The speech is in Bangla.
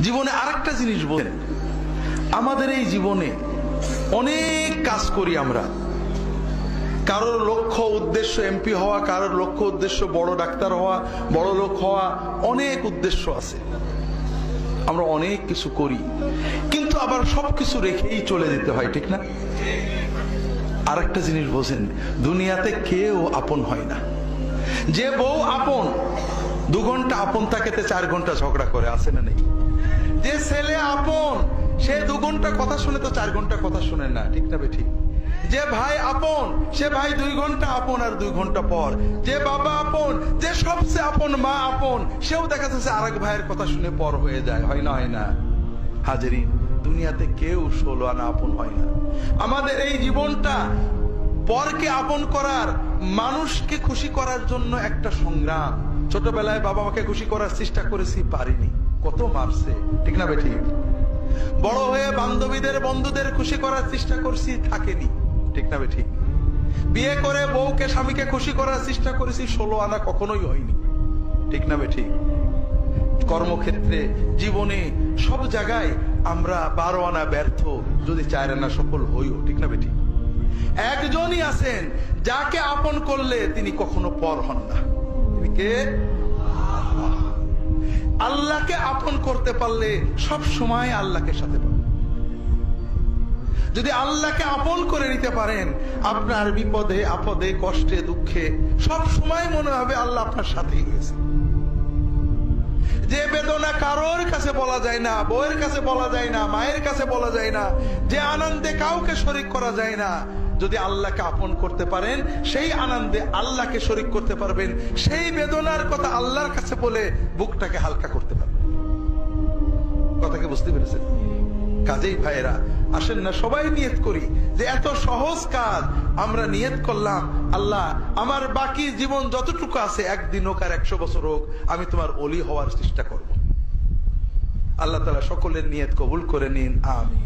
জীবনে আরেকটা জিনিস বলেন, আমাদের এই জীবনে অনেক কাজ করি আমরা। কারোর লক্ষ্য উদ্দেশ্য এমপি হওয়া, কারোর লক্ষ্য উদ্দেশ্য বড় ডাক্তার হওয়া, বড় লোক হওয়া, অনেক উদ্দেশ্য আছে। আমরা অনেক কিছু করি, কিন্তু আবার সবকিছু রেখেই চলে যেতে হয়, ঠিক না? আরেকটা জিনিস বোঝেন, দুনিয়াতে কেউ আপন হয় না। যে বউ আপন, 2 ঘন্টা আপন থাকেতে 4 ঘন্টা ঝগড়া করে, আছে না নেই? যে ছেলে আপন, সে 2 ঘন্টা কথা শুনে তো 4 ঘন্টা কথা শুনে না, ঠিক না বেঠিক? যে ভাই আপন, সে ভাই 2 ঘন্টা আপন আর 2 ঘন্টা পর। যে বাবা আপন, যে সবচেয়ে আপন মা আপন, সেও দেখা যাচ্ছে আরেক ভাইয়ের কথা শুনে পর হয়ে যায়, হয় না? হয় না হাজেরিন? দুনিয়াতে কেউ 16 আনা আপন হয় না। আমাদের এই জীবনটা পরকে আপন করার, মানুষকে খুশি করার জন্য একটা সংগ্রাম। ছোটবেলায় বাবা মাকে খুশি করার চেষ্টা করেছি, পারিনি, কত মারছে, ঠিক না বেঠিক? বড় হয়ে বান্ধবীদের বন্ধুদের খুশি করার চেষ্টা করছি, থাকেনি, ঠিক না বেঠিক? বিয়ে করে বউকে স্বামীকে খুশি করার চেষ্টা করেছি, 16 আনা কখনোই হয়নি, ঠিক না বেঠিক? কর্মক্ষেত্রে, জীবনে, সব জায়গায় আমরা 12 আনা ব্যর্থ, যদি 4 আনা সফল হইও, ঠিক না বেঠিক? একজনই আছেন যাকে আপন করলে তিনি কখনো পর হন না। তিনি কে? আল্লাহকে আপন করতে পারলে সব সময় আল্লাহকে সাথে পাবেন। যদি আল্লাহকে আপন করে নিতে পারেন, আপনার বিপদে আপদে কষ্টে দুঃখে সব সময় মনে হবে আল্লাহ আপনার সাথেই রয়েছে। যে বেদনা কারোর কাছে বলা যায় না, বউয়ের কাছে বলা যায় না, মায়ের কাছে বলা যায় না, যে আনন্দে কাউকে শরীক করা যায় না, যদি আল্লাহকে আপন করতে পারেন, সেই আনন্দে আল্লাহকে শরীক করতে পারবেন, সেই বেদনার কথা আল্লাহর কাছে বলে বুকটাকে হালকা করতে পারবেন। কথাকে বুঝতে পেরেছেন? কাজেই ভাইয়েরা, আসেন না সবাই নিয়ত করি যে এত সহজ কাজ আমরা নিয়ত করলাম, আল্লাহ আমার বাকি জীবন যতটুকু আছে, একদিন হোক আর 100 বছর হোক, আমি তোমার ওলি হওয়ার চেষ্টা করব। আল্লাহ তাআলা সকলের নিয়ত কবুল করে নিন, আমিন।